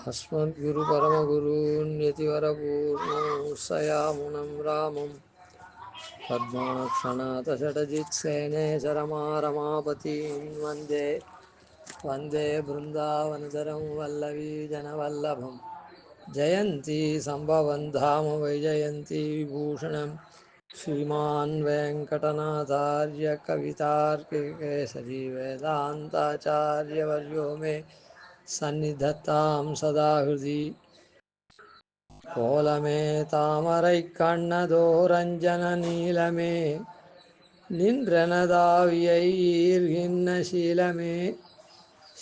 अस्मद्गुरुपरमगुरून्यतिवरपूर्णोऽसयामुनं रामं पद्माक्षणातषडजित्सेने रमापतिं वन्दे वन्दे बृन्दावनचरं वल्लवीजनवल्लभं जयन्ती सम्भवं धाम वैजयन्ती विभूषणं श्रीमान् वेङ्कटनाथार्य कवितार्किकेसरी वेदान्ताचार्यवर्यो मे सन्निधत्तां सदा हृदि கோலமே தாமரை கண்ணதோரஞ்சன நீலமே நின்றனதாவியை ஈர்கின்ன சீலமே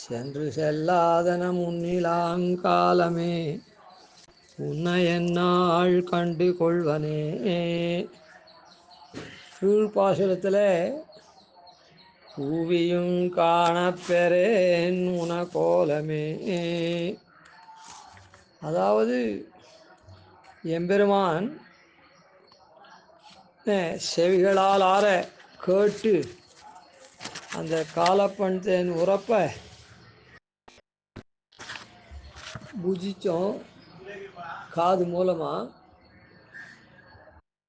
சென்று செல்லாதன முன்னிலாங்காலமே உன்னை என்னால் கண்டு கொள்வனே. சூழ்பாசுரத்தில் கூவியும் காணப்பெறேன் உன கோலமே. அதாவது எம்பெருமான் செவிகளால் ஆற கேட்டு அந்த காலப்பன் தேன் உரப்ப புஜிச்சோம் காது மூலமாக.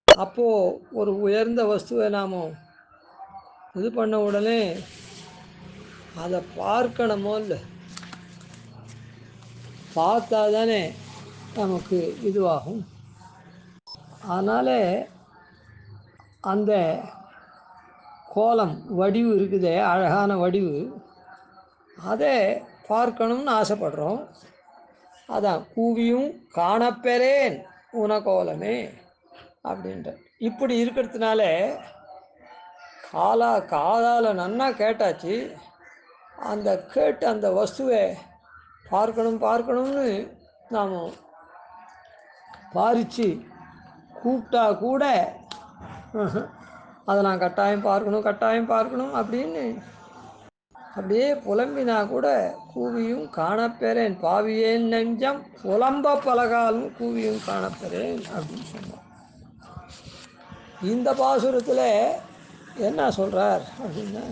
அப்போது ஒரு உயர்ந்த வஸ்துவை நாம் இது பண்ண உடனே அதை பார்க்கணுமோ இல்லை, பார்த்தா தானே நமக்கு இதுவாகும். அதனால் அந்த கோலம் வடிவு இருக்குதே, அழகான வடிவு, அதை பார்க்கணும்னு ஆசைப்படுறோம். அதான் கூவியும் காணப்பெறேன் உன கோலமே அப்படின்ற. இப்படி இருக்கிறதுனால காதால் நன்னா கேட்டாச்சு. அந்த கேட்டு அந்த வஸ்துவை பார்க்கணும்னு நாம் பாரித்து கூப்பிட்டா கூட அதை நான் கட்டாயம் பார்க்கணும் அப்படின்னு அப்படியே புலம்பினா கூட கூவியும் காணப்பெறேன் பாவியேன் நெஞ்சம் புலம்ப பலகாலும் கூவியும் காணப்பெறேன் அப்படின்னு சொன்னார். இந்த பாசுரத்தில் என்ன சொல்கிறார் அப்படின்னா,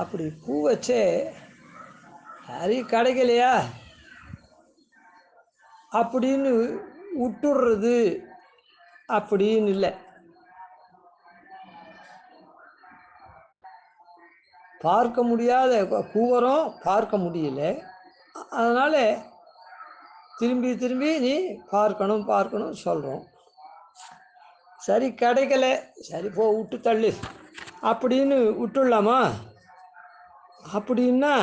அப்படி பூ வச்சே சரி கிடைக்கலையா அப்படின்னு விட்டுடுறது அப்படின்னு இல்லை. பார்க்க முடியாத கூவரும் பார்க்க முடியல, அதனால் திரும்பி நீ பார்க்கணும் சொல்கிறோம். சரி கிடைக்கல, சரி போ விட்டு தள்ளு அப்படின்னு விட்டுடலாமா அப்படின்னா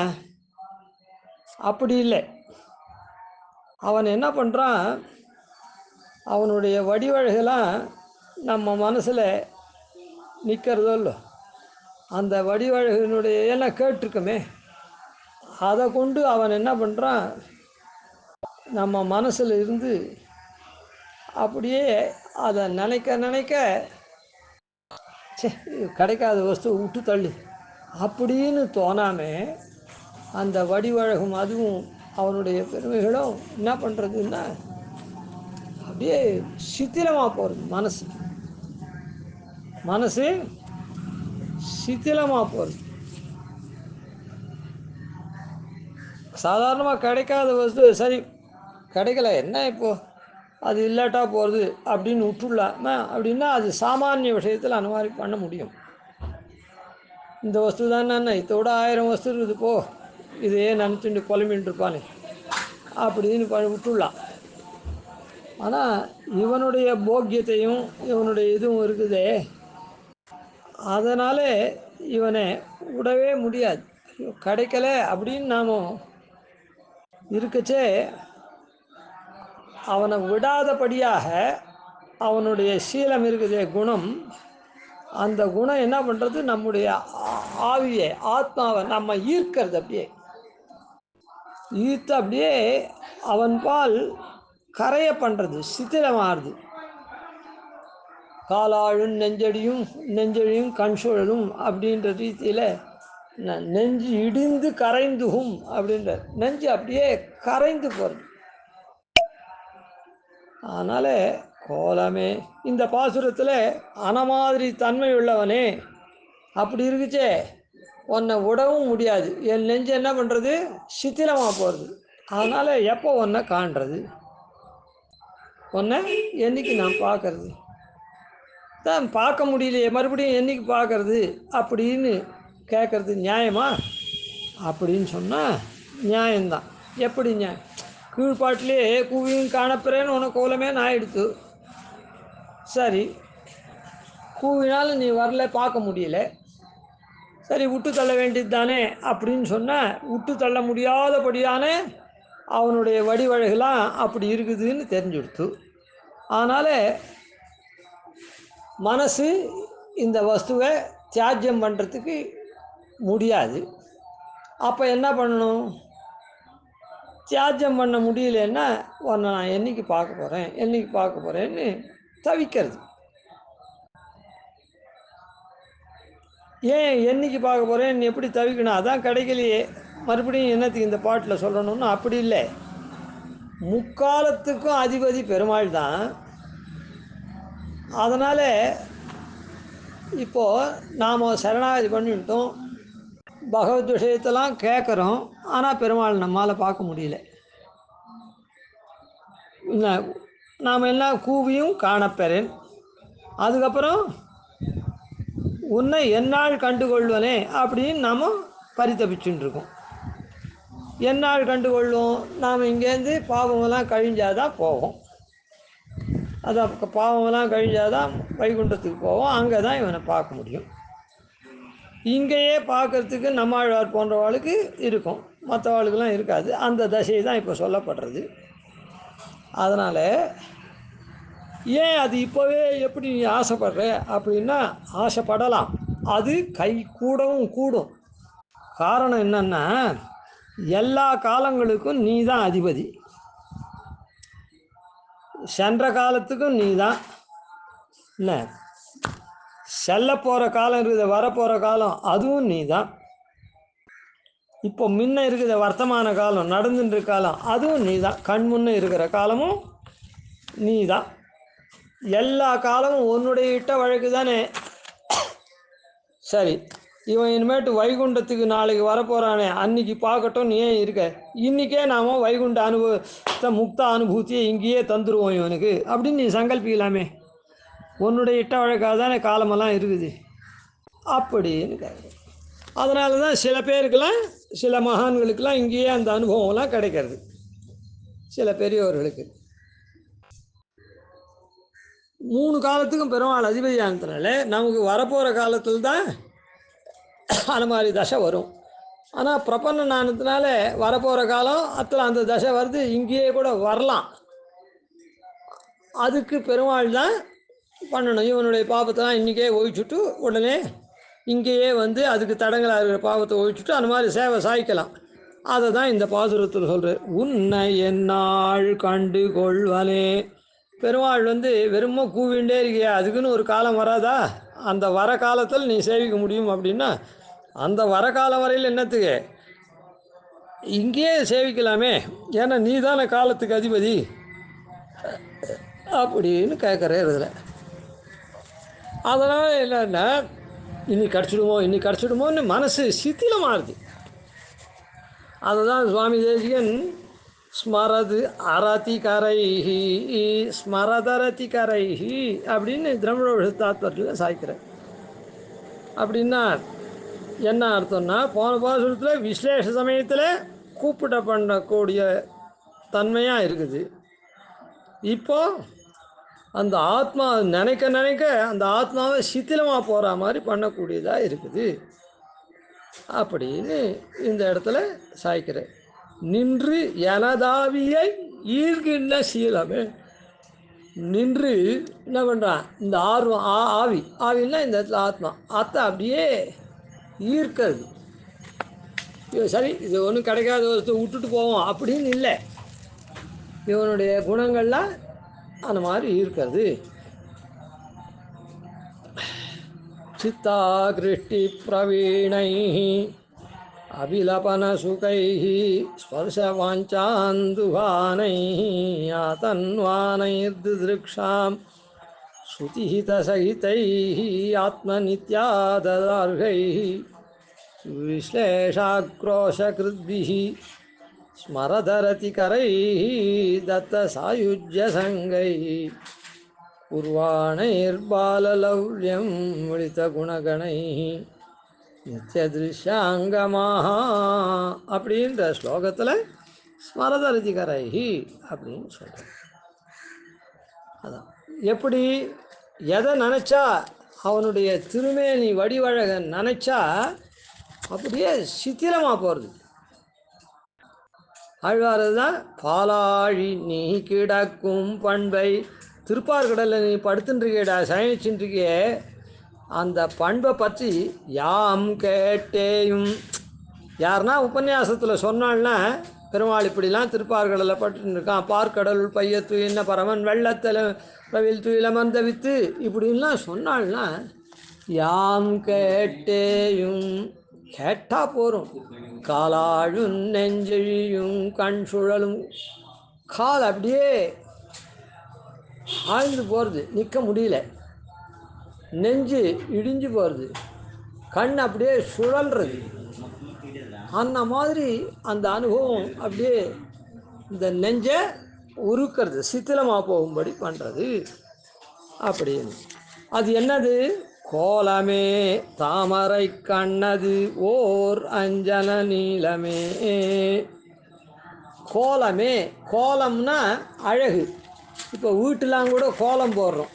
அப்படி இல்லை. அவன் என்ன பண்ணுறான், அவனுடைய வடிவழகெல்லாம் நம்ம மனசில் நிற்கிறதோ இல்லை, அந்த வடிவழகனுடைய எல்லாம் கேட்டிருக்கமே, அதை கொண்டு அவன் என்ன பண்ணுறான், நம்ம மனசில் இருந்து அப்படியே அதை நினைக்க கிடைக்காத வஸ்து விட்டு தள்ளு அப்படின்னு தோணாமல் அந்த வடிவழகும் அதுவும் அவனுடைய பெருமைகளும் என்ன பண்ணுறதுன்னா அப்படியே சித்திலமாக போகிறது. மனசு சித்திலமாக போகிறது. சாதாரணமாக கிடைக்காத வஸ்து சரி கிடைக்கல, என்ன இப்போது அது இல்லாட்டா போகிறது அப்படின்னு விட்டுடலாமா அப்படின்னா அது சாமானிய விஷயத்தில் அந்த மாதிரி பண்ண முடியும். இந்த வஸ்து தானே, இதோட 1000 வஸ்து இருக்குது, போ இதையே நினச்சிட்டு புலம்பின்னு இருப்பானே அப்படின்னு விட்டுடலாம். ஆனால் இவனுடைய போக்கியத்தையும் இவனுடைய இதுவும் இருக்குதே, அதனால் இவனை விடவே முடியாது. கிடைக்கல அப்படின்னு நாம் இருக்கச்சே அவனை விடாதபடியாக அவனுடைய சீலம் இருக்குதே குணம், அந்த குணம் என்ன பண்ணுறது, நம்முடைய ஆவியை ஆத்மாவை நம்ம ஈர்க்கிறது. அப்படியே ஈர்த்து அப்படியே அவன் பால் கரைய பண்ணுறது, சித்திரமாகிறது. காலாழும் நெஞ்சடியும் கண் சுழலும் அப்படின்ற ரீதியில் நெஞ்சு இடிந்து கரைந்துகும் அப்படின்ற, நெஞ்சு அப்படியே கரைந்து போகிறது. அதனால் கோலமே இந்த பாசுரத்தில் அனமாதிரி தன்மை உள்ளவனே அப்படி இருக்குச்சே உன்னை விடவும் முடியாது. என் நெஞ்சு என்ன பண்ணுறது, சித்திலமாக போகிறது. அதனால் எப்போ ஒன்றை காண்றது, ஒன்றை என்றைக்கு நான் பார்க்கறது, தான் பார்க்க முடியலையே மறுபடியும் என்றைக்கு பார்க்கறது அப்படின்னு கேட்குறது நியாயமா அப்படின்னு சொன்னால் நியாயம்தான். எப்படி நியாயம்? கீழ்பாட்டிலே கூவியும் காணப்பிறேன்னு உனக்கு கோலமே நான் எடுத்து, சரி கூவினாலும் நீ வரல, பார்க்க முடியல, சரி விட்டு தள்ள வேண்டியது தானே அப்படின்னு சொன்னால் விட்டு தள்ள முடியாதபடியான அவனுடைய வடிவழகெல்லாம் அப்படி இருக்குதுன்னு தெரிஞ்சுடுத்து. அதனால் மனசு இந்த வஸ்துவை தியாஜ்யம் பண்ணுறதுக்கு முடியாது. அப்போ என்ன பண்ணணும்? தியாஜ்யம் பண்ண முடியலன்னா உன்னை நான் என்றைக்கு பார்க்க போகிறேன், என்றைக்கு பார்க்க போகிறேன்னு தவிக்கிறது. ஏன் என்றைக்கு பார்க்க போகிறேன் எப்படி தவிக்கணும்? அதான் கிடைக்கலையே, மறுபடியும் என்னத்துக்கு இந்த பாட்டில் சொல்லணும்னு அப்படி இல்லை. முக்காலத்துக்கும் அதிபதி பெருமாள் தான். அதனால் இப்போது நாம் சரணாகதி பண்ணிவிட்டோம், பகவத் விஷயத்தெல்லாம் கேட்குறோம், ஆனால் பெருமாள் நம்மால் பார்க்க முடியல. நாம் என்ன கூவியும் காணப்பெறேன், அதுக்கப்புறம் உன்னை என்னால் கண்டுகொள்வனே அப்படின்னு நாம் பரிதபிச்சுட்டு இருக்கோம். என்னால் கண்டுகொள்வோம்? நாம் இங்கேருந்து பாவமெல்லாம் கழிஞ்சாதான் போவோம். அதான் பாவமெல்லாம் கழிஞ்சாதான் வைகுண்டத்துக்கு போவோம், அங்கே தான் இவனை பார்க்க முடியும். இங்கேயே பார்க்குறதுக்கு நம்மாழ்வார் போன்றவாளுக்கு இருக்கும், மற்றவாளுக்கெல்லாம் இருக்காது. அந்த தசை தான் இப்போ சொல்லப்படுறது. அதனால் ஏன் அது இப்போவே எப்படி நீ ஆசைப்படுற அப்படின்னா ஆசைப்படலாம், அது கை கூடவும் கூடும். காரணம் என்னன்னா எல்லா காலங்களுக்கும் நீ தான் அதிபதி. சென்ற காலத்துக்கும் நீ தான், என்ன செல்ல போகிற காலம் இருக்குது, வரப்போகிற காலம் அதுவும் நீ தான், இப்போ முன்ன இருக்கிற வர்த்தமான காலம் நடந்துட்டு காலம் அதுவும் நீ தான், கண் முன்னே இருக்கிற காலமும் நீ தான். எல்லா காலமும் உன்னுடைய இட்ட வழக்கு தானே. சரி, இவன் இனிமேட்டு வைகுண்டத்துக்கு நாளைக்கு வரப்போகிறானே, அன்றைக்கி பார்க்கட்டும், நீ ஏன் இருக்க, இன்றைக்கே நாம் வைகுண்ட அனுபவத்தை முக்த அனுபூத்தியை இங்கேயே தந்துடுவோம் இவனுக்கு அப்படின்னு நீ சங்கல்பிக்கலாமே. உன்னுடைய இட்ட வழக்காக தானே காலமெல்லாம் இருக்குது அப்படின்னு கேட்குறேன். அதனால தான் சில பேருக்கெல்லாம், சில மகான்களுக்கெல்லாம் இங்கேயே அந்த அனுபவம்லாம் கிடைக்கிறது. சில பெரியவர்களுக்கு 3 காலத்துக்கும் பெருமாள் அதிபதியானதுனால நமக்கு வரப்போகிற காலத்தில் தான் அந்த மாதிரி தசை வரும். ஆனால் பிரபன்னன் ஆனதுனால வரப்போகிற காலம் அதில் அந்த தசை வருது, இங்கேயே கூட வரலாம். அதுக்கு பெருமாள் தான் பண்ணணும். இவனுடைய பாவத்தெல்லாம் இன்றைக்கே ஒழிச்சுட்டு உடனே இங்கேயே வந்து அதுக்கு தடங்களாக இருக்கிற பாவத்தை ஒழிச்சுட்டு அந்த மாதிரி சேவை சாய்க்கலாம். அதை தான் இந்த பாசுரத்தில் சொல்கிறார். உன்னை என்னாள் கண்டு கொள்வனே. பெருமாள் வந்து வெறுமோ கூவிண்டே இருக்கியா, அதுக்குன்னு ஒரு காலம் வராதா? அந்த வர காலத்தில் நீ சேவிக்க முடியும் அப்படின்னா அந்த வர காலம் வரையில் என்னத்துக்கு இங்கேயே சேவிக்கலாமே, ஏன்னா நீ தானே காலத்துக்கு அதிபதி அப்படின்னு கேட்குறாரு இதில். அதனால் என்னன்னா இன்னைக்கு கிடச்சிடுமோன்னு மனசு சித்திலமாகுது. அதுதான் சுவாமி தேசிகன் ஸ்மரது அரதி கரைஹி ஸ்மரதரதி கரைஹி அப்படின்னு திரவிட தாத்பரியத்தில் சாய்க்கிறார். அப்படின்னா என்ன அர்த்தம்னா, போன பாசுரத்தில் விஸ்லேஷ சமயத்தில் கூப்பிட்ட பண்ணக்கூடிய தன்மையாக இருக்குது. இப்போது அந்த ஆத்மா நினைக்க அந்த ஆத்மாவை சித்திலமாக போகிற மாதிரி பண்ணக்கூடியதாக இருக்குது அப்படின்னு இந்த இடத்துல சாய்க்கிறேன். நின்று எனதாவியை ஈர்க்கின்ற சீலமே. நின்று என்ன பண்ணுறான், இந்த ஆர்வம் ஆவின்னா இந்த இடத்துல ஆத்மா, அத்தை அப்படியே ஈர்க்கிறது. சரி, இது ஒன்றும் கிடைக்காத ஒருத்தர் விட்டுட்டு போவோம் அப்படின்னு இல்லை, இவனுடைய குணங்கள்லாம் அந்த மாதிரி ஈர்க்கிறது. சித்தா கிருஷ்டி பிரவீணை அபிலபன சுகை ஸ்பர்ஷவாஞ்சாந்துவானை ஆதன்வானைர்திருக்ஷாம் ஸ்ருதிஹிதசகிதை ஆத்மநித்யாததார்கை விஸ்லேஷாக்ரோஷகிருத்பிஹி ஸ்மரதரதி கரை தத்த சாயுஜ்ய சங்கை உர்வாணைர்பாலலௌல்யம் விழித்த குணகணை நித்தியதிருஷாங்கமாக அப்படின்ற ஸ்லோகத்தில் ஸ்மரதரதி கரை அப்படின்னு சொல்கிறேன். அதான் எப்படி எதை நினச்சா அவனுடைய திருமேனி வடிவழகன் நினச்சா அப்படியே சித்திரமாக போகிறது. ஆழ்வார் தான் பாலாழி நீ கிடக்கும் பண்பை திருப்பார்கடலில் நீ படுத்துட்டுருக்கேடா சயனிச்சுட்டுருக்கியே அந்த பண்பை பற்றி யாம் கேட்டேயும். யாருன்னா உபன்யாசத்தில் சொன்னான்னா பெருமாள் இப்படிலாம் திருப்பார்கடலில் பட்டுருக்கான், பார்க்கடல் பையத்து என்ன பரமன் வெள்ளத்தில் ரவில் துயிலமர்ந்த வித்து இப்படின்லாம் சொன்னாள்னா யாம் கேட்டேயும் கேட்டால் போகிறோம். காலாழும் நெஞ்செழியும் கண் சுழலும், கால் அப்படியே ஆழ்ந்து போகிறது, நிற்க முடியல, நெஞ்சு இடிஞ்சு போகிறது, கண் அப்படியே சுழல்றது, அந்த மாதிரி அந்த அனுபவம் அப்படியே இந்த நெஞ்சை உருக்கிறது, சித்திலமாக போகும்படி பண்ணுறது அப்படின்னு. அது என்னது? கோலமே தாமரை கண்ணது ஓர் அஞ்சன நீலமே. கோலமே, கோலம்னா அழகு. இப்போ வீட்டெலாம் கூட கோலம் போடுறோம்,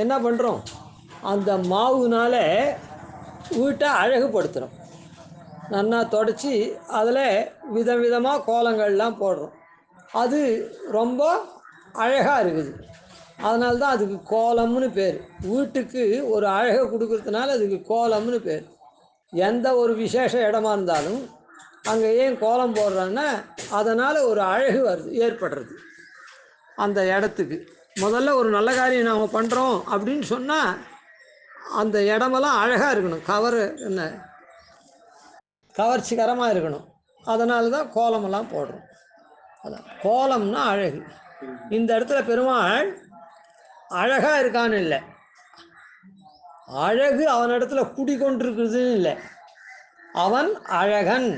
என்ன பண்ணுறோம்? அந்த மாவுனால வீட்டை அழகுபடுத்துகிறோம், நல்லா தொடச்சி அதில் விதவிதமாக கோலங்கள்லாம் போடுறோம். அது ரொம்ப அழகாக இருக்குது, அதனால தான் அதுக்கு கோலம்னு பேர். வீட்டுக்கு ஒரு அழகை கொடுக்கறதுனால அதுக்கு கோலம்னு பேர். எந்த ஒரு விசேஷ இடமா இருந்தாலும் அங்கே ஏன் கோலம் போடுறான்னா அதனால் ஒரு அழகு வருது, ஏற்படுறது அந்த இடத்துக்கு. முதல்ல ஒரு நல்ல காரியம் நாம் பண்ணுறோம் அப்படின்னு சொன்னால் அந்த இடமெல்லாம் அழகாக இருக்கணும், என்ன கவர்ச்சிகரமாக இருக்கணும். அதனால தான் கோலமெல்லாம் போடுறோம். அதான் கோலம்னா அழகு. இந்த இடத்துல பெருமாள் அழகாக இருக்கான்னு இல்லை, அழகு அவனிடத்துல குடிக்கொண்டிருக்குதுன்னு இல்லை, அவன் அழகன்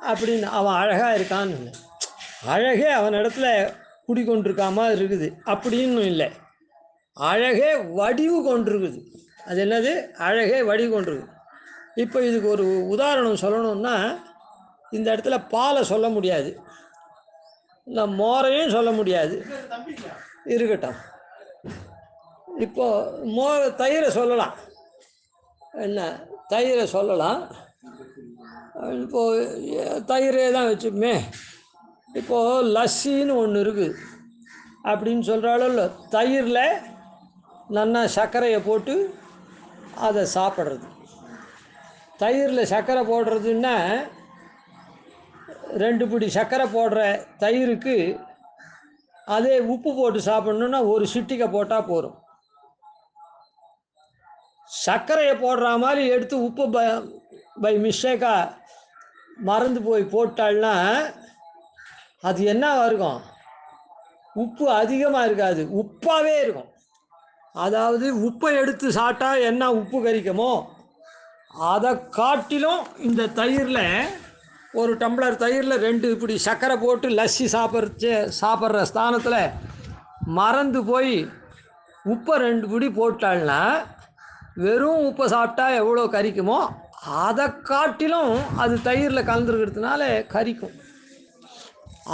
அப்படின்னு அவன் அழகாக இருக்கான்னு இல்லை, அழகே அவனிடத்துல குடிக்கொண்டிருக்காம இருக்குது அப்படின்னு இல்லை, அழகே வடிவு கொண்டிருக்குது. அது என்னது? அழகே வடிவு கொண்டிருக்குது. இப்போ இதுக்கு ஒரு உதாரணம் சொல்லணும்னா இந்த இடத்துல பாலை சொல்ல முடியாது, இல்லை மோரையும் சொல்ல முடியாது, இருக்கட்டும். இப்போது தயிரை சொல்லலாம், என்ன தயிரை சொல்லலாம். இப்போது தயிரே தான் வச்சுப்போமே. இப்போது லஸ்ஸின்னு ஒன்று இருக்குது அப்படின்னு சொல்கிறாலும் இல்லை, தயிரில் நல்லா சர்க்கரையை போட்டு அதை சாப்பிட்றது. தயிரில் சர்க்கரை போடுறதுன்னா 2 பிடி சர்க்கரை போடுற தயிருக்கு அதே உப்பு போட்டு சாப்பிட்ணுன்னா ஒரு சிட்டிகை போட்டால் போதும். சர்க்கரையை போடுற மாதிரி எடுத்து உப்பு பை மிஸ்டேக்காக மறந்து போய் போட்டாள்னா அது என்னவா இருக்கும்? உப்பு அதிகமாக இருக்காது, உப்பாகவே இருக்கும். அதாவது உப்பை எடுத்து சாப்பிட்டா என்ன உப்பு கரிக்குமோ அதை காட்டிலும் இந்த தயிரில், ஒரு டம்ளர் தயிரில் 2 இப்படி சர்க்கரை போட்டு லஸ்ஸி சாப்பிட்ற ஸ்தானத்தில் மறந்து போய் உப்பை 2 பிடி போட்டாள்னா வெறும் உப்பை சாப்பிட்டா எவ்வளோ கரிக்குமோ அதை காட்டிலும் அது தயிரில் கலந்துருக்கிறதுனால கரிக்கும்.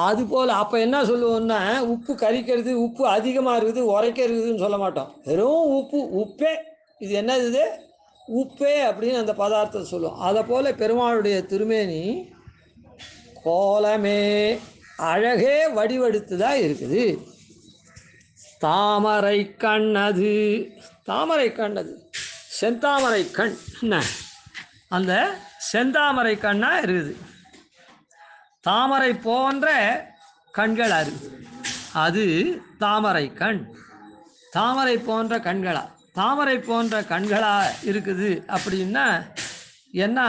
அதுபோல் அப்போ என்ன சொல்லுவோம்னா உப்பு கரிக்கிறது, உப்பு அதிகமாக இருக்குது, உரைக்கிறதுன்னு சொல்ல மாட்டோம், வெறும் உப்பே இது என்னது இது உப்பே அப்படின்னு அந்த பதார்த்தத்தை சொல்லுவோம். அதை போல் பெருமாளுடைய திருமேனி கோலமே அழகே வடிவெடுத்துதான் இருக்குது. தாமரை கண்ணது, தாமரை கண்ணது செந்தாமரை கண், அந்த செந்தாமரை கண்ணாக இருக்குது. தாமரை போன்ற கண்களாக இருக்குது, அது தாமரை கண். தாமரை போன்ற கண்களா, தாமரை போன்ற கண்களாக இருக்குது அப்படின்னா என்ன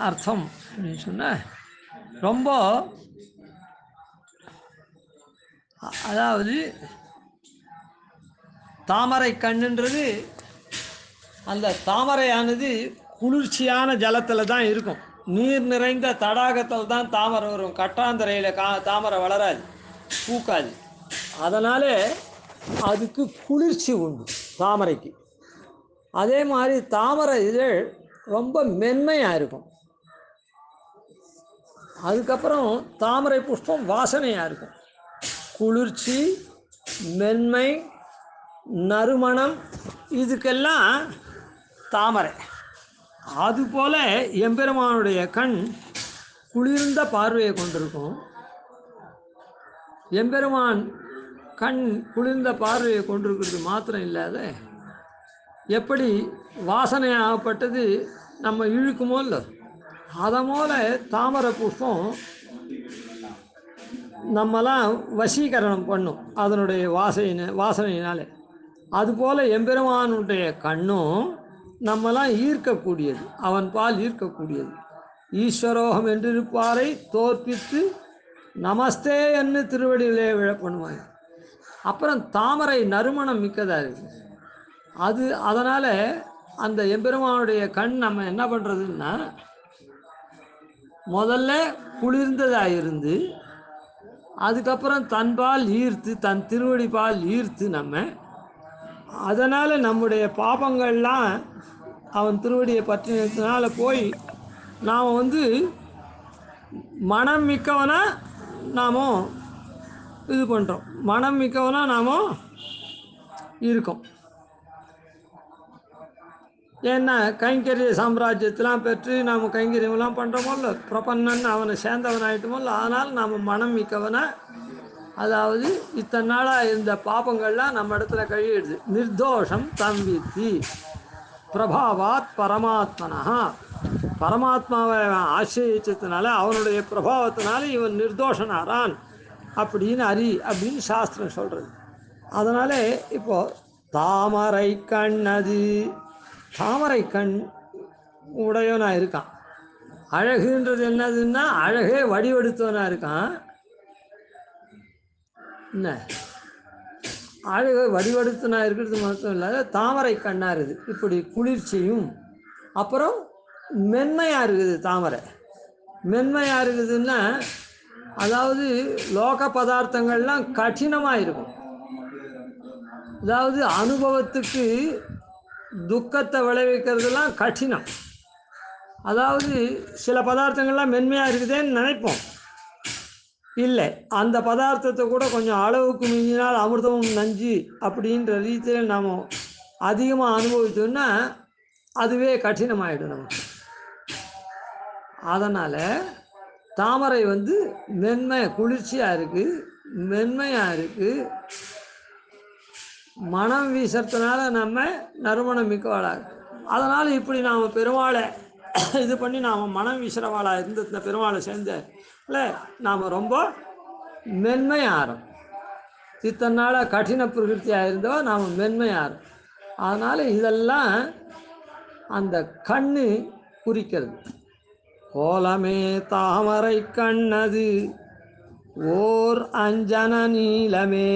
அர்த்தம் அப்படின்னு சொன்னால், ரொம்ப அதாவது தாமரை கண்ணுன்றது அந்த தாமரையானது குளிர்ச்சியான ஜலத்தில் தான் இருக்கும். நீர் நிறைந்த தடாகத்தில் தான் தாமரை வரும். கட்டாந்தரையில் தாமரை வளராது, பூக்காது. அதனாலே அதுக்கு குளிர்ச்சி உண்டு தாமரைக்கு. அதே மாதிரி தாமரை இதழ் ரொம்ப மென்மையாக இருக்கும். அதுக்கப்புறம் தாமரை புஷ்பம் வாசனையாக இருக்கும். குளிர்ச்சி, மென்மை, நறுமணம், இதுக்கெல்லாம் தாமரை. அதுபோல் எம்பெருமானுடைய கண் குளிர்ந்த பார்வையை கொண்டிருக்கும். எம்பெருமான் கண் குளிர்ந்த பார்வையை கொண்டிருக்கிறது மாத்திரம் இல்லாத, எப்படி வாசனையாகப்பட்டது நம்ம இழுக்குமோ இல்லை, அதை போல தாமரை புஷ்பம் நம்மலாம் வசீகரணம் பண்ணும் அதனுடைய வாசனையினாலே. அதுபோல் எம்பெருமானுடைய கண்ணும் நம்மலாம் ஈர்க்கக்கூடியது, அவன் பால் ஈர்க்கக்கூடியது. ஈஸ்வரோகம் என்றிருப்பாரை தோற்பித்து நமஸ்தே என்று திருவடியிலே விழப்பண்ணுவாங்க. அப்புறம் தாமரை நறுமணம் மிக்கதாக இருக்குது. அதனால் அந்த எம்பெருமானுடைய கண் நம்ம என்ன பண்ணுறதுன்னா, முதல்ல குளிர்ந்ததாக இருந்து அதுக்கப்புறம் தன்பால் ஈர்த்து, தன் திருவடி பால் ஈர்த்து நம்ம, அதனால் நம்முடைய பாபங்கள்லாம் அவன் திருவடியை பற்றினதுனால போய் நாம் மனம் மிக்கவனாக நாம் இது பண்ணுறோம், மனம் மிக்கவனாக நாம் இருக்கோம். ஏன்னா கைங்கரிய சாம்ராஜ்யத்தெலாம் பெற்று நாம் கைங்கரியமெல்லாம் பண்ணுறோமோ இல்லை, பிரபன்னன் அவனை சேர்ந்தவன் ஆகிட்டோமோ இல்லை. அதனால் நாம் மனம் மிக்கவனை, அதாவது இத்தனை நாளாக இருந்த பாபங்கள்லாம் நம்ம இடத்துல கழியிடுது. நிர்தோஷம் தம்பித்தி பிரபாவாத் பரமாத்மனா, பரமாத்மாவை ஆசிரியச்சதுனால அவனுடைய பிரபாவத்தினால இவன் நிர்தோஷனாரான் அப்படின்னு அப்படின்னு சாஸ்திரம் சொல்கிறது. அதனால் இப்போது தாமரை கண்ணது, தாமரை கண் உடையவனாக இருக்கான். அழகுன்றது என்னதுன்னா, அழகே வடிவெடுத்தவனாக இருக்கான். என்ன அழகு வடிவெடுத்தவனாக இருக்கிறது மட்டும் இல்லாத தாமரை கண்ணாக இருக்குது. இப்படி குளிர்ச்சியும் அப்புறம் மென்மையாக இருக்குது. தாமரை மென்மையாக இருக்குதுன்னா, அதாவது லோக பதார்த்தங்கள்லாம் கடினமாக இருக்கும். அதாவது அனுபவத்துக்கு துக்கத்தை விளைவிக்கிறதுலாம் கடினம். அதாவது சில பதார்த்தங்கள்லாம் மென்மையாக இருக்குதுன்னு நினைப்போம், இல்லை அந்த பதார்த்தத்தை கூட கொஞ்சம் அளவுக்கு மிஞ்சினால் அமிர்தமும் நஞ்சு அப்படின்ற ரீதியில் நாம் அதிகமாக அனுபவித்தோம்னா அதுவே கடினமாகிடும் நமக்கு. அதனால் தாமரை மென்மை, குளிர்ச்சியாக இருக்குது, மென்மையாக இருக்குது. மனம் வீசறதுனால நம்ம நறுமணம் மிக்கவாளாக. அதனால் இப்படி நாம் பெருமாளை இது பண்ணி நாம் மனம் வீசுகிறவாளாக இருந்து இந்த பெருமாளை சேர்ந்த இல்லை, நாம் ரொம்ப மென்மையாகிறோம். இத்தனை நாளாக கடின பிரகிருத்தியாக இருந்தோ நாம் மென்மையாகிறோம். அதனால் இதெல்லாம் அந்த கண்ணு குறிக்கிறது. கோலமே தாமரை கண்ணது ஓர் அஞ்சன நீலமே.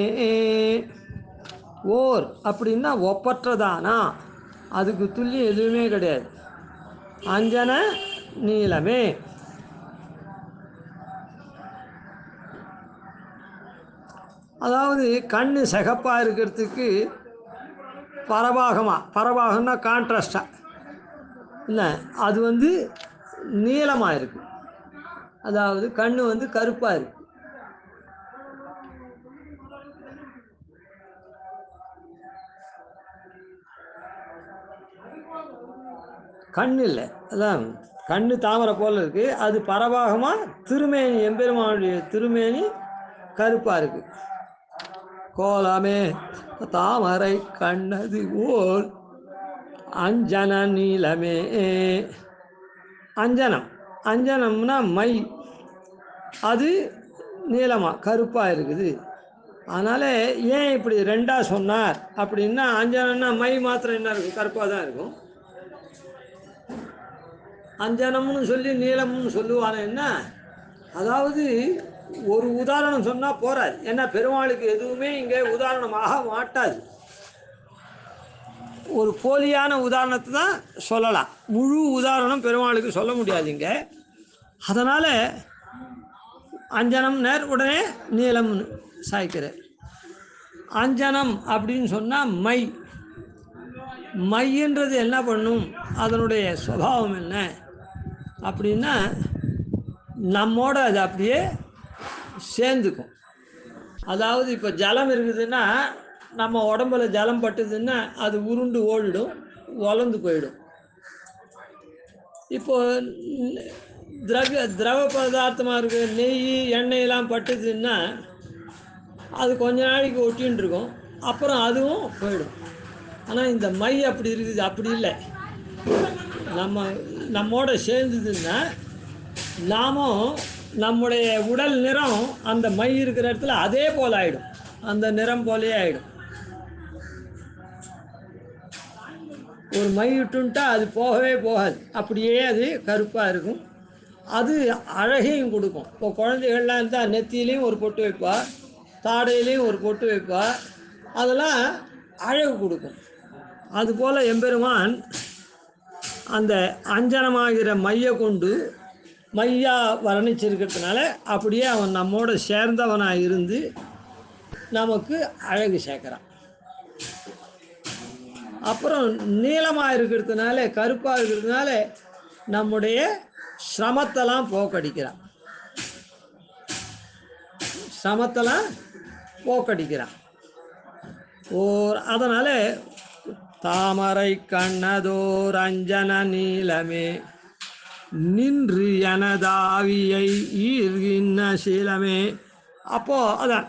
ஓர் அப்படின்னா ஒப்பற்றதானா, அதுக்கு துல்லியம் எதுவுமே கிடையாது. அஞ்சன நீலமே, அதாவது கண்ணு சிகப்பாக இருக்கிறதுக்கு பரபாகம்னா கான்ட்ராஸ்டாக இல்லை, அது நீளமாக இருக்குது. அதாவது கண்ணு கருப்பாக இருக்குது. கண் இல்லை, அதான் கண் தாமரை போல் இருக்குது. அது பரபாகமாக திருமேனி, எம்பெருமானுடைய திருமேனி கருப்பாக இருக்குது. கோலமே தாமரை கண்ணது ஓர் அஞ்சன நீலமே. அஞ்சனம்னா மை, அது நீளமாக கருப்பாக இருக்குது. அதனால் ஏன் இப்படி ரெண்டாக சொன்னார் அப்படின்னா, அஞ்சனம்னா மை மாத்திரம் என்ன இருக்கும், கருப்பாக தான் இருக்கும். அஞ்சனம்னு சொல்லி நீளம்னு சொல்லுவாங்க. என்ன அதாவது ஒரு உதாரணம் சொன்னால் போகாது. ஏன்னா பெருமாளுக்கு எதுவுமே இங்கே உதாரணமாக மாட்டாது. ஒரு போலியான உதாரணத்தை தான் சொல்லலாம். முழு உதாரணம் பெருமாளுக்கு சொல்ல முடியாதுங்க. அதனால் அஞ்சனம் நேர் உடனே நீளம்னு சாய்க்கிறார். அஞ்சனம் அப்படின்னு சொன்னால் மைன்றது என்ன பண்ணும், அதனுடைய சுபாவம் என்ன அப்படின்னா நம்மோட அது அப்படியே சேர்ந்துக்கும். அதாவது இப்போ ஜலம் இருக்குதுன்னா நம்ம உடம்புல ஜலம் பட்டுதுன்னா அது உருண்டு ஓடிடும், வளர்ந்து போயிடும். இப்போது திரவ பதார்த்தமாக இருக்குது, நெய் எண்ணெயெல்லாம் பட்டுதுன்னா அது கொஞ்ச நாளைக்கு ஒட்டின்னு இருக்கும், அப்புறம் அதுவும் போயிடும். ஆனால் இந்த மை அப்படி இருக்குது, அப்படி இல்லை. நம்மோட சேர்ந்ததுன்னா நாமும் நம்முடைய உடல் நிறம் அந்த மை இருக்கிற இடத்துல அதே போல் ஆகிடும், அந்த நிறம் போலே ஆகிடும். ஒரு மை விட்டுன்ட்டா அது போகவே போகாது, அப்படியே அது கருப்பாக இருக்கும். அது அழகையும் கொடுக்கும். இப்போ குழந்தைகள்லாம் இருந்தால் நெத்தியிலையும் ஒரு பொட்டு வைப்பா, தாடையிலையும் ஒரு பொட்டு வைப்பா, அதெல்லாம் அழகு கொடுக்கும். அதுபோல் எம்பெருமான் அந்த அஞ்சனமாகிற மையை கொண்டு மையா வர்ணிச்சிருக்கிறதுனால அப்படியே அவன் நம்மோட சேர்ந்தவனாக இருந்து நமக்கு அழகு சேர்க்குறான். அப்புறம் நீளமாக இருக்கிறதுனால, கருப்பாக இருக்கிறதுனால நம்முடைய சிரமத்தெல்லாம் போக்கடிக்கிறான், அதனால் தாமரை கண்ணதோர் அஞ்சன நீலமே நின்று எனதாவியை ஈர்கின்ற சீலமே. அப்போது அதான்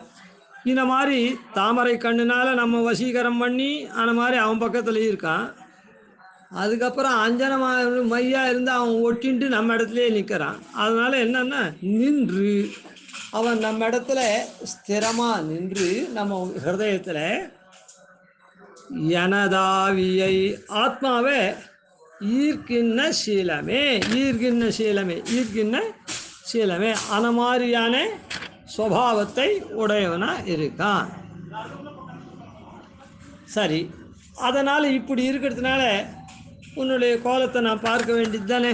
இந்த மாதிரி தாமரை கண்ணுனால் நம்ம வசீகரம் பண்ணி அந்த மாதிரி அவன் பக்கத்துலேயும் இருக்கான். அதுக்கப்புறம் அஞ்சனமாக மையாக இருந்து அவன் ஒட்டின்ட்டு நம்ம இடத்துலையே நிற்கிறான். அதனால் என்னென்னா நின்று அவன் நம்ம இடத்துல ஸ்திரமாக நின்று நம்ம ஹிருதயத்தில் எனதாவியை ஆத்மாவே ஈர்க்கின்ற சீலமே அந்த மாதிரியான சுபாவத்தை உடையவனாக இருக்கான். சரி, அதனால் இப்படி இருக்கிறதுனால உன்னுடைய கோலத்தை நான் பார்க்க வேண்டியது தானே.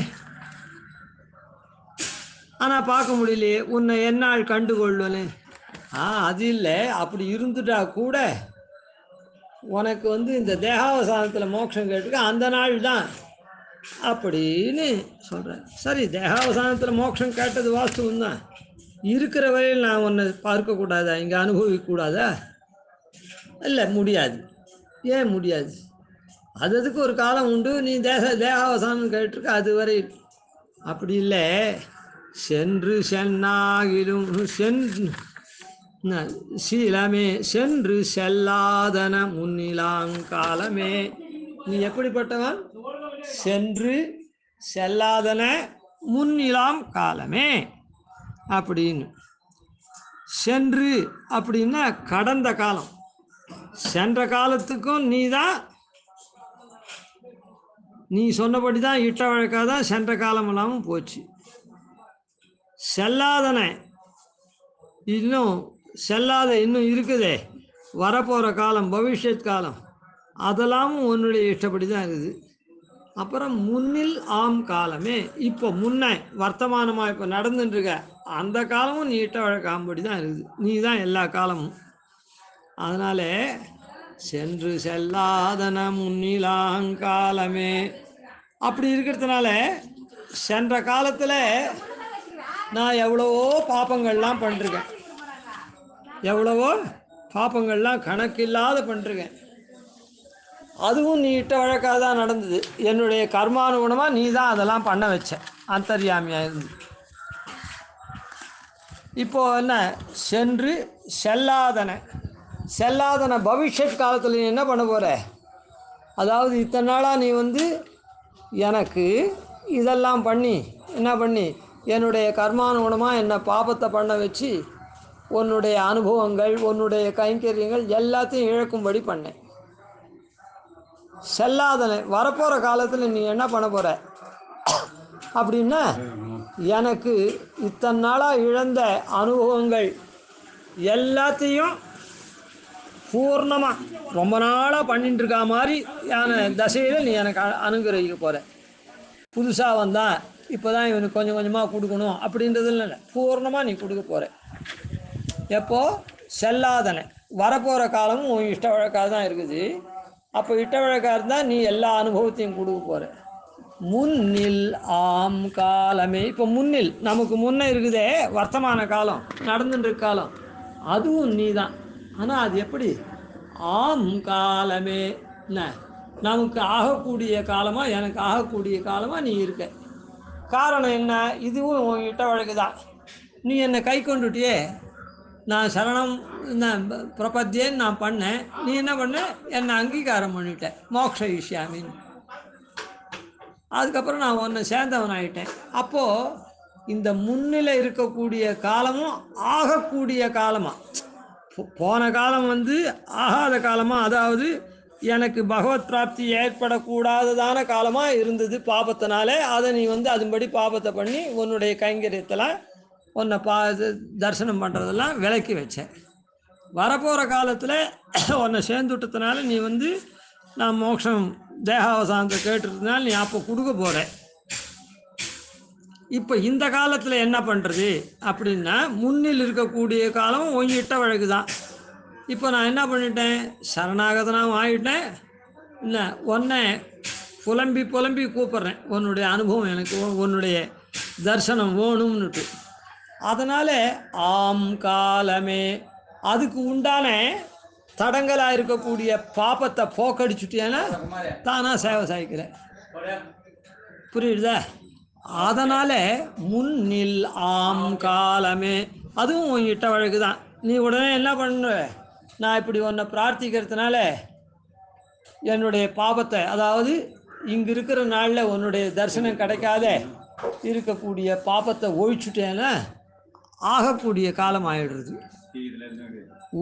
ஆனால் பார்க்க முடியலையே, உன்னை என்னால் கண்டுகொள்ளுன்னு. அது இல்லை, அப்படி இருந்துட்டா கூட உனக்கு இந்த தேகாவசானத்தில் மோட்சம் கேட்டுக்க அந்த நாள் தான் அப்படின்னு சொல்கிறேன். சரி, தேகாவசானத்தில் மோட்சம் கேட்டது வாஸ்தவம் தான். இருக்கிற வரையில் நான் உன்னை பார்க்கக்கூடாதா, இங்கே அனுபவிக்கக்கூடாதா? இல்லை, முடியாது. ஏன் முடியாது? அதுக்கு ஒரு காலம் உண்டு. நீ தேகாவசானம் கேட்டிருக்க, அதுவரை அப்படி இல்லை. சென்று சென்னாகிலும் சீலமே சென்று செல்லாதன முன்னிலாங்காலமே. நீ எப்படிப்பட்டவன்? சென்று செல்லாதன முன்னிலாம் காலமே அப்படின்னு. சென்று அப்படின்னா கடந்த காலம், சென்ற காலத்துக்கும் நீ சொன்னபடி தான் இட்ட வழக்காக தான் சென்ற காலம் இல்லாமல் போச்சு. செல்லாதன இன்னும் இருக்குதே, வரப்போகிற காலம், பவிஷ்யத் காலம், அதெல்லாமும் உன்னுடைய இஷ்டப்படி தான் இருக்குது. அப்புறம் முன்னில் ஆம் காலமே, இப்போ முன்ன வர்த்தமானமாக இப்போ நடந்துட்டுருக்க அந்த காலமும் நீ இட்ட வழக்காம்படி தான் இருக்குது. நீ தான் எல்லா காலமும். அதனால் சென்று செல்லாதன முன்னிலாங்காலமே அப்படி இருக்கிறதுனால சென்ற காலத்தில் நான் எவ்வளவோ பாப்பங்கள்லாம் பண்ணிருக்கேன், எவ்வளவோ பாப்பங்கள்லாம் கணக்கில்லாத பண்ணிருக்கேன். அதுவும் நீ இட்ட வழக்காக தான் நடந்தது. என்னுடைய கர்மானுகுணமாக நீ தான் அதெல்லாம் பண்ண வச்ச, அந்தர்யாமியாக இருந்து. இப்போது என்ன, சென்று செல்லாதன பவிஷ்யத் காலத்தில் நீ என்ன பண்ண போகிற? அதாவது இத்தனை நாளாக நீ எனக்கு இதெல்லாம் பண்ணி என்னுடைய கர்மானுகுணமாக என்ன பாபத்தை பண்ண வச்சு உன்னுடைய அனுபவங்கள், உன்னுடைய கைங்கரியங்கள் எல்லாத்தையும் இழக்கும்படி பண்ணேன். செல்லாதன வரப்போகிற காலத்தில் நீ என்ன பண்ண போகிற அப்படின்னா, எனக்கு இத்தனை நாளாக இழந்த அனுபவங்கள் எல்லாத்தையும் பூர்ணமாக ரொம்ப நாளாக பண்ணிட்டு இருக்கா மாதிரி தசையில் நீ எனக்கு அனுகிரகிக்க போகிற. புதுசாக வந்தால் இப்போ தான் இவனுக்கு கொஞ்சம் கொஞ்சமாக கொடுக்கணும் அப்படின்றதுல இல்லை, பூர்ணமாக நீ கொடுக்க போகிற. எப்போது செல்லாதனை வரப்போகிற காலமும் உன் இஷ்ட வழக்காக தான் இருக்குது. அப்போ இஷ்ட வழக்காக இருந்தால் நீ எல்லா அனுபவத்தையும் கொடுக்க போகிற. முன்னில் ஆம் காலமே, இப்போ முன்னில் நமக்கு முன்னே இருக்குதே வர்த்தமான காலம், நடந்துட்டு காலம், அதுவும் நீ தான். ஆனால் அது எப்படி? ஆம் காலமே, என்ன நமக்கு ஆகக்கூடிய காலமாக, எனக்கு ஆகக்கூடிய காலமாக நீ இருக்க. காரணம் என்ன? இதுவும் உங்ககிட்ட வழக்கு தான். நீ என்னை கை கொண்டுட்டியே, நான் சரணம் பிரபத்தியன்னு நான் பண்ணேன், நீ என்ன பண்ண? என்னை அங்கீகாரம் பண்ணிட்ட, மோக்ஷ ஈஷ்யாமின்னு. அதுக்கப்புறம் நான் உன்னை சேர்ந்தவன் ஆகிட்டேன். அப்போது இந்த முன்னிலை இருக்கக்கூடிய காலமும் ஆகக்கூடிய காலமாக, போன காலம் ஆகாத காலமாக, அதாவது எனக்கு பகவத் பிராப்தி ஏற்படக்கூடாததான காலமாக இருந்தது பாபத்தினாலே. அதை நீ அதுபடி பாபத்தை பண்ணி உன்னுடைய கைங்கரியத்தெல்லாம் உன்னை தரிசனம் பண்ணுறதெல்லாம் விலக்கி வச்சேன். வரப்போகிற காலத்தில் உன்னை சேர்ந்துட்டதுனால நீ நான் மோட்சம் தேகாவசானத்தை கேட்டுருந்தனால நீ அப்போ கொடுக்க போகிற. இப்போ இந்த காலத்தில் என்ன பண்ணுறது அப்படின்னா, முன்னில் இருக்கக்கூடிய காலம் உங்ககிட்ட வழக்கு தான். இப்போ நான் என்ன பண்ணிட்டேன்? சரணாகதனாகவும் ஆகிட்டேன். இல்லை, உன்னை புலம்பி புலம்பி கூப்பிட்றேன், உன்னுடைய அனுபவம் எனக்கு, உன்னுடைய தரிசனம் வேணும்னுட்டு. அதனால் ஆம் காலமே, அதுக்கு உண்டான தடங்களாக இருக்கக்கூடிய பாப்பத்தை போக்கடிச்சுட்டேன்னா தானாக சேவை சாய்க்கிறேன். புரியுதா? அதனால் முன்னில் ஆம் காலமே, அதுவும் உங்ககிட்ட வழக்கு தான். நீ உடனே என்ன பண்ணுற? நான் இப்படி உன்னை பிரார்த்திக்கிறதுனால என்னுடைய பாபத்தை, அதாவது இங்கே இருக்கிற நாளில் உன்னுடைய தரிசனம் கிடைக்காத இருக்கக்கூடிய பாபத்தை ஒழிச்சுட்டேன்னா ஆகக்கூடிய காலம் ஆகிடுறது.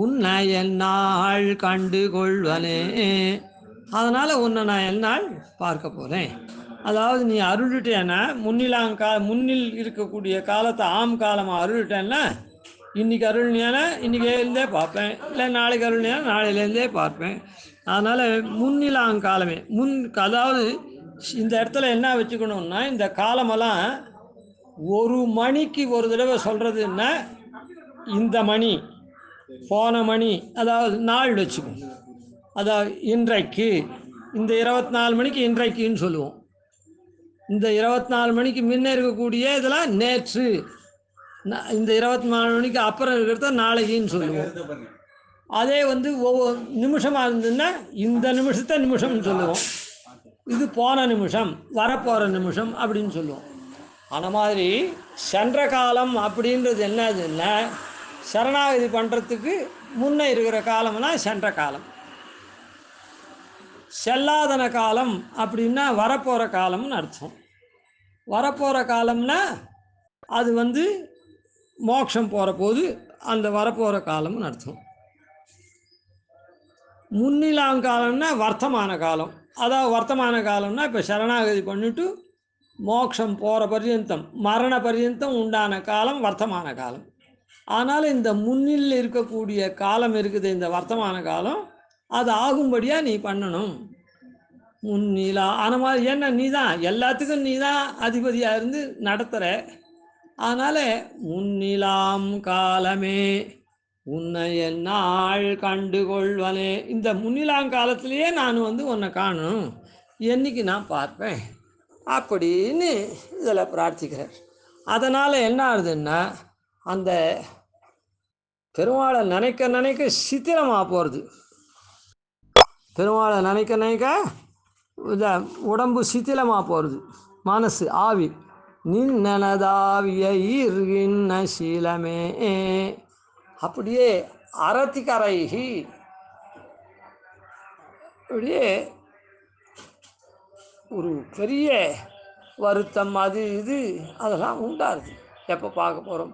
உன்னை என்னால் கண்டு கொள்வனே, அதனால் உன்னை நான் என்னால் பார்க்க போகிறேன். அதாவது நீ அருளிட்டேன்னா, முன்னில் இருக்கக்கூடிய காலத்தை ஆம் காலமாக அருளிட்டேன்னா, இன்றைக்கி அருள்னியானா இன்றைக்கிலேருந்தே பார்ப்பேன், இல்லை நாளைக்கு அருள்னியானா நாளையிலேருந்தே பார்ப்பேன். அதனால் முன்னிலாங்காலமே, அதாவது இந்த இடத்துல என்ன வச்சுக்கணுன்னா, இந்த காலமெல்லாம் ஒரு மணிக்கு ஒரு தடவை சொல்கிறதுன்னா, இந்த மணி போன மணி, அதாவது நாள் வச்சுக்கணும். அதாவது இன்றைக்கு இந்த 24 மணிக்கு இன்றைக்குன்னு சொல்லுவோம். இந்த 24 மணிக்கு முன்னே இருக்கக்கூடிய இதெல்லாம் நேற்று, இந்த 24 மணிக்கு அப்புறம் இருக்கிறத நாளைக்குன்னு சொல்லுவோம். அதே ஒவ்வொரு நிமிஷமாக இருந்ததுன்னா இந்த நிமிஷத்தை நிமிஷம்னு சொல்லுவோம். இது போன நிமிஷம், வரப்போகிற நிமிஷம் அப்படின்னு சொல்லுவோம். அந்த மாதிரி சென்ற காலம் அப்படின்றது என்னதுன்னா, சரணாகதி பண்ணுறதுக்கு முன்னே இருக்கிற காலம்னா சென்ற காலம். செல்லாதன காலம் அப்படின்னா வரப்போகிற காலம்னு அர்த்தம். வரப்போகிற காலம்னா அது மோட்சம் போகிற போது அந்த வரப்போகிற காலம்னு அர்த்தம். முன்னிலாங்காலம்னா வர்த்தமான காலம். அதாவது வர்த்தமான காலம்னா இப்போ சரணாகதி பண்ணிவிட்டு மோட்சம் போகிற பர்யந்தம், மரண பர்யந்தம் உண்டான காலம் வர்த்தமான காலம். ஆனால் இந்த முன்னில் இருக்கக்கூடிய காலம் இருக்குது, இந்த வர்த்தமான காலம், அது ஆகும்படியாக நீ பண்ணணும். முன்னிலா அந்த மாதிரி, ஏன்னா நீ தான் எல்லாத்துக்கும் நீ தான் அதிபதியாக இருந்து நடத்துகிற. அதனால் முன்னிலாம் காலமே உன்னை என்னால் கண்டுகொள்வனே, இந்த முன்னிலாங்காலத்திலேயே நான் உன்னை காணணும், என்னைக்கு நான் பார்ப்பேன் அப்படின்னு இதில் பிரார்த்திக்கிறேன். அதனால் என்ன ஆகுதுன்னா, அந்த பெருமாளை நினைக்க நினைக்க சித்திரமாக போகிறது. பெருமாளை நினைக்க நினைக்க உடம்பு சித்திலமாக போகிறது, மனசு ஆவி. நின்னதாவிய ஈர்கின்ன சீலமே, அப்படியே அரத்திகரைகி, அப்படியே ஒரு பெரிய வருத்தம் அது இது அதெல்லாம் உண்டாருது. எப்போ பார்க்க போகிறோம்.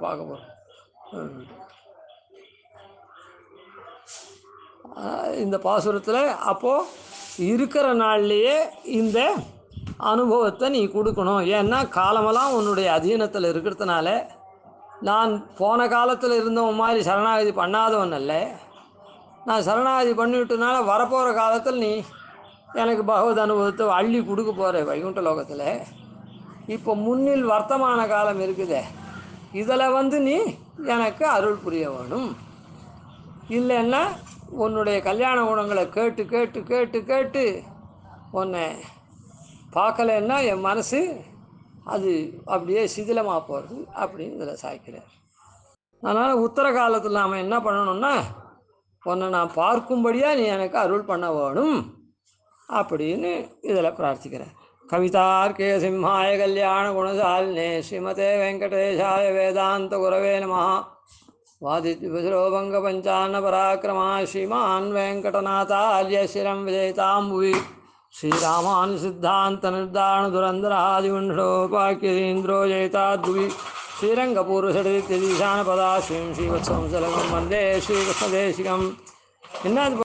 இந்த பாசுரத்தில் அப்போது இருக்கிற நாள்லேயே இந்த அனுபவத்தை நீ கொடுக்கணும். ஏன்னா காலமெல்லாம் உன்னுடைய அதீனத்தில் இருக்கிறதுனால, நான் போன காலத்தில் இருந்தவன் மாதிரி சரணாகதி பண்ணாதவன் அல்ல, நான் சரணாகதி பண்ணிவிட்டனால வரப்போகிற காலத்தில் நீ எனக்கு பகவத் அனுபவத்தை அள்ளி கொடுக்க போகிற வைகுண்ட லோகத்தில். இப்போ முன்னில் வர்த்தமான காலம் இருக்குதே, இதில் வந்து நீ எனக்கு அருள் புரிய வேணும். இல்லைன்னா உன்னுடைய கல்யாண குணங்களை கேட்டு கேட்டு கேட்டு கேட்டு உன்னை பார்க்கலன்னா என் மனசு அது அப்படியே சிதிலமாக போகிறது அப்படின்னு இதில் சாய்க்கிறார். அதனால் உத்தர காலத்தில் நாம் என்ன பண்ணணும்னா, உன்னை நான் பார்க்கும்படியாக நீ எனக்கு அருள் பண்ண வேணும் அப்படின்னு இதில் பிரார்த்திக்கிறேன். கவிதார்க்கே சிம்ஹாய கல்யாண குணசாலினே ஸ்ரீமதே வெங்கடேஷாய வேதாந்த குரவே நமஹ. வாதித்விபுரோபங்க பஞ்சான பராக்கிரமா ஸ்ரீமான் வெங்கடநாதார்ய சிரம் விஜயதாம்புவி ஸ்ரீராமான் சித்தாந்த நிர்தான துரந்தராதிகுண்டோபாக்கியதீந்திரோ ஜெயதாத்புவி ஸ்ரீரங்கபூர்வசடித்யதீசான பதாஸ்ரீம் ஸ்ரீவத்சம்சலகம் வந்தே ஸ்ரீகிருஷ்ணதேசிகம். என்ன